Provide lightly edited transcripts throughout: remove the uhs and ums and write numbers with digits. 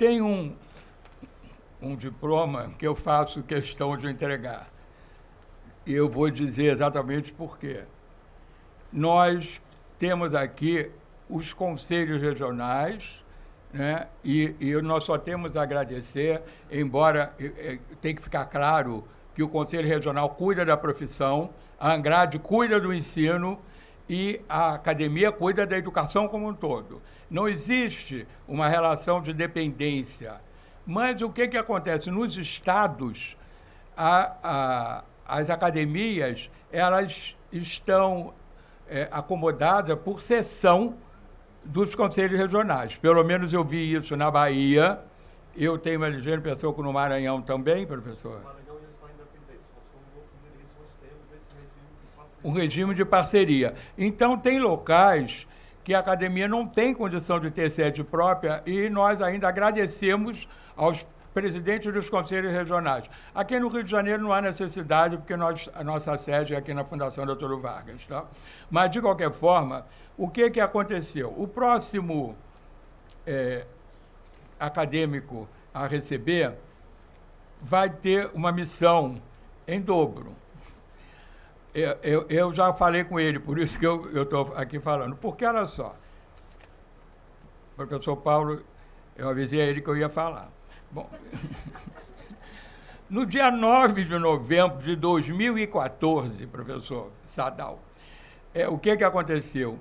tem um diploma que eu faço questão de entregar. E eu vou dizer exatamente por quê. Nós temos aqui os conselhos regionais, né? E nós só temos a agradecer, embora tem que ficar claro que o Conselho Regional cuida da profissão, a Angrade cuida do ensino e a academia cuida da educação como um todo. Não existe uma relação de dependência. Mas o que acontece? Nos estados, as academias, elas estão acomodadas por seção dos conselhos regionais. Pelo menos eu vi isso na Bahia. Eu tenho uma ligeira impressão que no Maranhão também, professor. No Maranhão eles são independentes. Nós somos outro endereço, nós temos esse regime de parceria. Um regime de parceria. Então, tem locais que a academia não tem condição de ter sede própria e nós ainda agradecemos aos presidentes dos conselhos regionais. Aqui no Rio de Janeiro não há necessidade, porque a nossa sede é aqui na Fundação Getúlio Vargas. Tá? Mas, de qualquer forma, o que aconteceu? O próximo acadêmico a receber vai ter uma missão em dobro. Eu já falei com ele, por isso que eu estou aqui falando. Porque, olha só, o professor Paulo, eu avisei a ele que eu ia falar. Bom, no dia 9 de novembro de 2014, professor Sadal, o que aconteceu?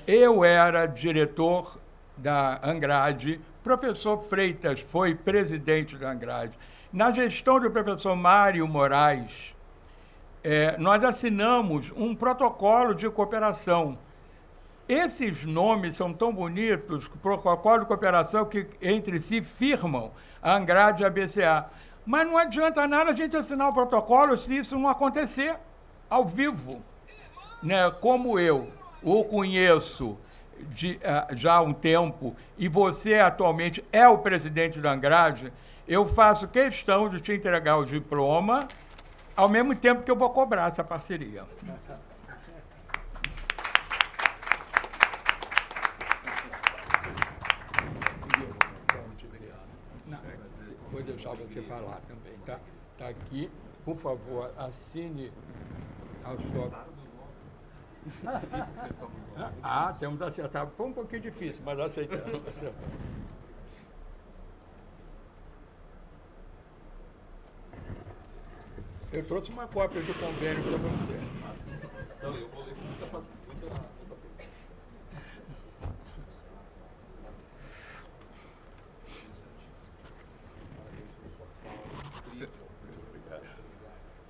Eu era diretor da Angrade, professor Freitas foi presidente da Angrade. Na gestão do professor Mário Moraes, nós assinamos um protocolo de cooperação. Esses nomes são tão bonitos, protocolo de cooperação que entre si firmam a Angrade e a BCA. Mas não adianta nada a gente assinar o protocolo se isso não acontecer ao vivo. Né? Como eu o conheço já há um tempo e você atualmente é o presidente da Angrade, eu faço questão de te entregar o diploma ao mesmo tempo que eu vou cobrar essa parceria. Vou deixar você falar também, tá? Está aqui, por favor, assine a sua... Difícil que vocês estão muito temos acertado. Foi um pouquinho difícil, mas aceitamos. Eu trouxe uma cópia do convênio para você. Então, eu vou ler com muita atenção.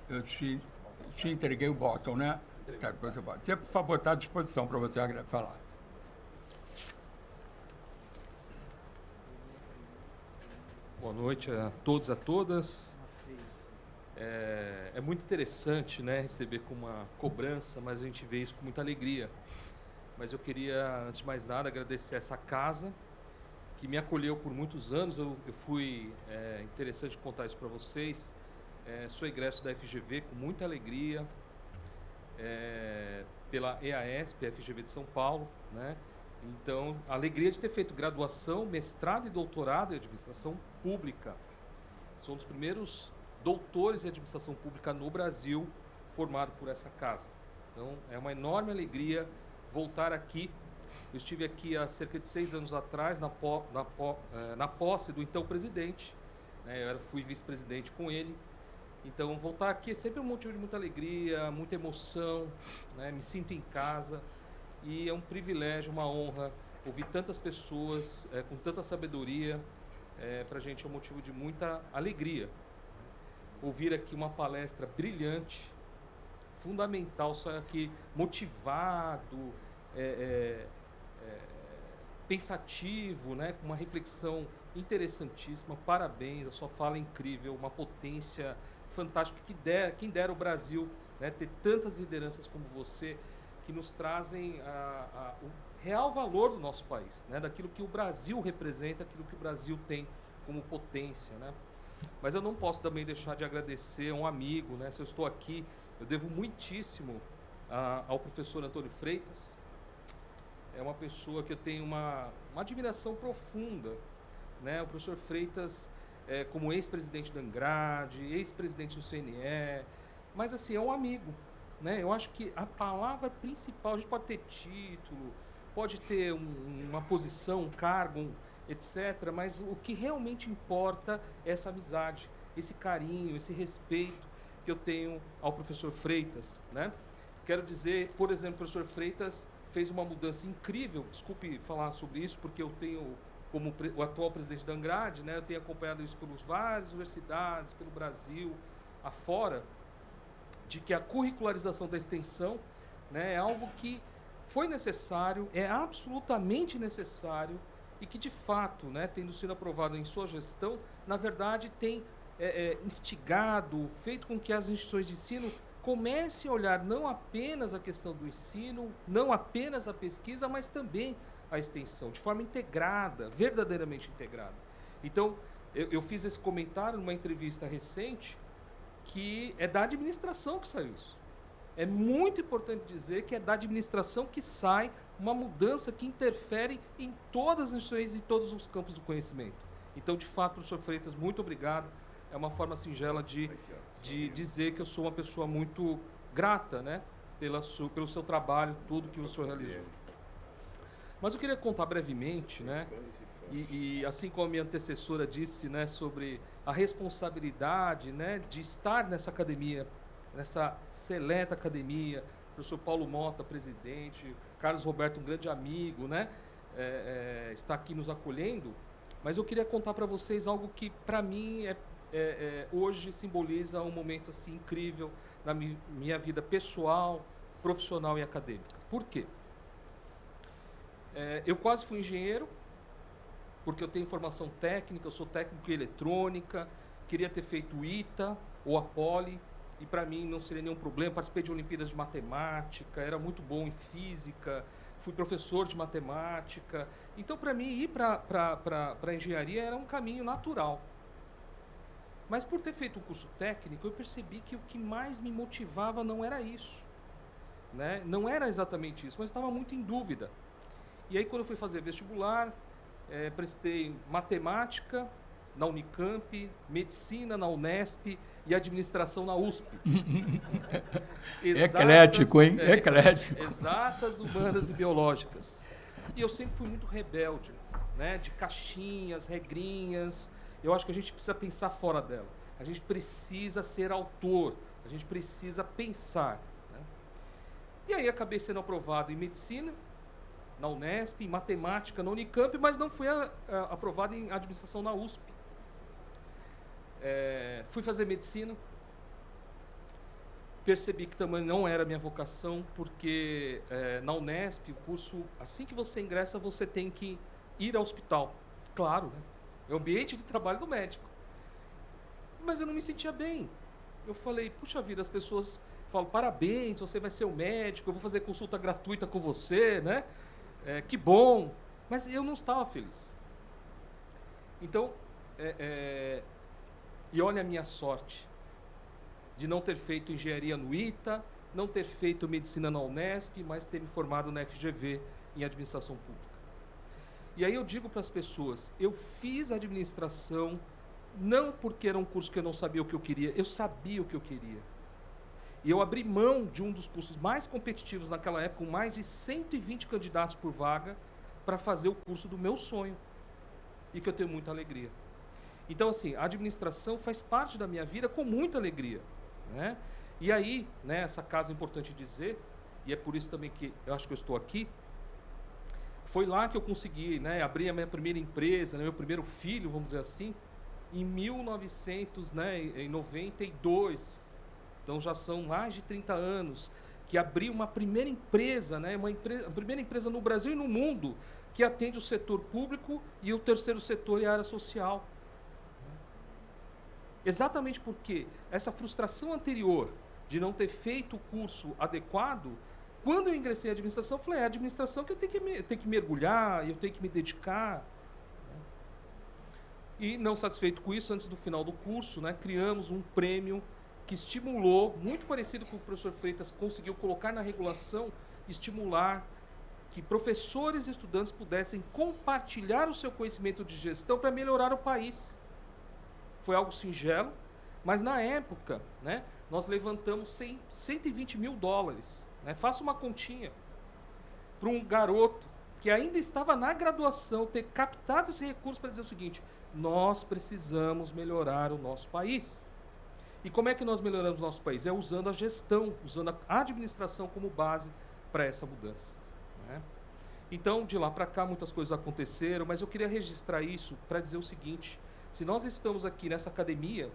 Eu te entreguei o botão, né? Tá, depois você pode. Você, por favor, está à disposição para você falar. Boa noite a todos e a todas. É muito interessante, né, receber com uma cobrança, mas a gente vê isso com muita alegria. Mas eu queria, antes de mais nada, agradecer essa casa que me acolheu por muitos anos. Eu fui, interessante contar isso para vocês, sou egresso da FGV com muita alegria, pela EASP, FGV de São Paulo, né? Então, a alegria de ter feito graduação, mestrado e doutorado em administração pública. Sou um dos primeiros doutores em administração pública no Brasil, formado por essa casa. Então, é uma enorme alegria voltar aqui. Eu estive aqui há cerca de 6 anos atrás, na posse do então presidente, né? Eu fui vice-presidente com ele. Então, voltar aqui é sempre um motivo de muita alegria, muita emoção, né? Me sinto em casa e é um privilégio, uma honra ouvir tantas pessoas com tanta sabedoria. Para a gente é um motivo de muita alegria. Ouvir aqui uma palestra brilhante, fundamental, só aqui motivado, pensativo, né? Com uma reflexão interessantíssima. Parabéns, a sua fala é incrível, uma potência fantástica. Quem dera o Brasil, né, ter tantas lideranças como você, que nos trazem o real valor do nosso país, né, daquilo que o Brasil representa, aquilo que o Brasil tem como potência, né? Mas eu não posso também deixar de agradecer a um amigo, né? Se eu estou aqui, eu devo muitíssimo ao professor Antônio Freitas. É uma pessoa que eu tenho uma admiração profunda, né? O professor Freitas, como ex-presidente da Angrade, ex-presidente do CNE, mas assim, é um amigo, né? Eu acho que a palavra principal, a gente pode ter título, pode ter uma posição, um cargo, etc., mas o que realmente importa é essa amizade, esse carinho, esse respeito que eu tenho ao professor Freitas, né? Quero dizer, por exemplo, o professor Freitas fez uma mudança incrível, desculpe falar sobre isso, porque eu tenho, como o atual presidente da Angrade, né, eu tenho acompanhado isso pelas várias universidades, pelo Brasil, afora, de que a curricularização da extensão, né, é algo que foi necessário, é absolutamente necessário, e que, de fato, né, tendo sido aprovado em sua gestão, na verdade, tem instigado, feito com que as instituições de ensino comecem a olhar não apenas a questão do ensino, não apenas a pesquisa, mas também a extensão, de forma integrada, verdadeiramente integrada. Então, eu fiz esse comentário numa entrevista recente, que é da administração que saiu isso. É muito importante dizer que é da administração que sai uma mudança que interfere em todas as instituições e todos os campos do conhecimento. Então, de fato, professor Freitas, muito obrigado. É uma forma singela de dizer que eu sou uma pessoa muito grata, né, pelo seu trabalho, tudo que o senhor realizou. Mas eu queria contar brevemente, né, e assim como a minha antecessora disse, né, sobre a responsabilidade, né, de estar nessa academia, nessa seleta academia, o professor Paulo Mota, presidente, Carlos Roberto, um grande amigo, né, está aqui nos acolhendo, mas eu queria contar para vocês algo que, para mim, hoje simboliza um momento assim, incrível na minha vida pessoal, profissional e acadêmica. Por quê? Eu quase fui engenheiro, porque eu tenho formação técnica, eu sou técnico em eletrônica, queria ter feito o ITA ou a Poli, e para mim não seria nenhum problema. Participei de Olimpíadas de Matemática, era muito bom em Física, fui professor de matemática. Então, para mim, ir para a engenharia era um caminho natural. Mas por ter feito um curso técnico, eu percebi que o que mais me motivava não era isso, né? Não era exatamente isso, mas estava muito em dúvida. E aí, quando eu fui fazer vestibular, prestei matemática na Unicamp, medicina na Unesp e administração na USP. Eclético, hein? Eclético. Exatas, humanas e biológicas. E eu sempre fui muito rebelde, né? De caixinhas, regrinhas. Eu acho que a gente precisa pensar fora dela. A gente precisa ser autor. A gente precisa pensar, né? E aí acabei sendo aprovado em medicina na Unesp, em matemática na Unicamp, mas não fui aprovado em administração na USP. Fui fazer medicina, percebi que também não era minha vocação, porque na Unesp, o curso, assim que você ingressa, você tem que ir ao hospital. Claro, né? É o ambiente de trabalho do médico. Mas eu não me sentia bem. Eu falei, puxa vida, as pessoas falam, parabéns, você vai ser o médico, eu vou fazer consulta gratuita com você, né? Que bom. Mas eu não estava feliz. Então, e olha a minha sorte de não ter feito engenharia no ITA, não ter feito medicina na Unesp, mas ter me formado na FGV em administração pública. E aí eu digo para as pessoas, eu fiz administração não porque era um curso que eu não sabia o que eu queria, eu sabia o que eu queria. E eu abri mão de um dos cursos mais competitivos naquela época, com mais de 120 candidatos por vaga, para fazer o curso do meu sonho. E que eu tenho muita alegria. Então, assim, a administração faz parte da minha vida com muita alegria, né? E aí, né, essa casa é importante dizer, e é por isso também que eu acho que eu estou aqui, foi lá que eu consegui, né, abrir a minha primeira empresa, né, meu primeiro filho, vamos dizer assim, em 1992. Então já são mais de 30 anos que abri uma primeira empresa, né, a primeira empresa no Brasil e no mundo que atende o setor público e o terceiro setor e a área social. Exatamente porque essa frustração anterior de não ter feito o curso adequado, quando eu ingressei em administração, eu falei, é a administração que eu tenho que mergulhar, eu tenho que me dedicar. E não satisfeito com isso, antes do final do curso, né, criamos um prêmio que estimulou, muito parecido com o que o professor Freitas conseguiu colocar na regulação, estimular que professores e estudantes pudessem compartilhar o seu conhecimento de gestão para melhorar o país. Foi algo singelo, mas na época, né, nós levantamos 120 mil dólares. Né? Faça uma continha para um garoto que ainda estava na graduação ter captado esse recurso para dizer o seguinte: nós precisamos melhorar o nosso país. E como é que nós melhoramos o nosso país? É usando a gestão, usando a administração como base para essa mudança. Né? Então, de lá para cá, muitas coisas aconteceram, mas eu queria registrar isso para dizer o seguinte: se nós estamos aqui nessa academia,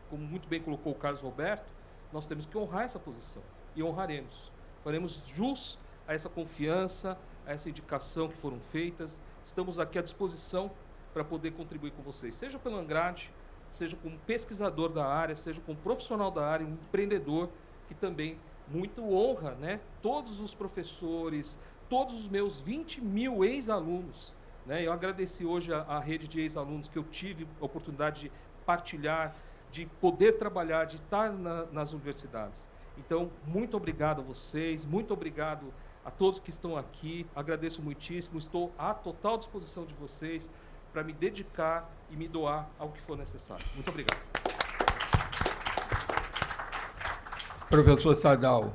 como muito bem colocou o Carlos Roberto, nós temos que honrar essa posição, e honraremos. Faremos jus a essa confiança, a essa indicação que foram feitas. Estamos aqui à disposição para poder contribuir com vocês, seja pelo Angrade, seja como pesquisador da área, seja como profissional da área, um empreendedor que também muito honra, né, todos os professores, todos os meus 20 mil ex-alunos. Né, eu agradeci hoje a rede de ex-alunos que eu tive a oportunidade de partilhar, de poder trabalhar, de estar nas universidades. Então, muito obrigado a vocês, muito obrigado a todos que estão aqui, agradeço muitíssimo, estou à total disposição de vocês para me dedicar e me doar ao que for necessário. Muito obrigado. Professor Sadal,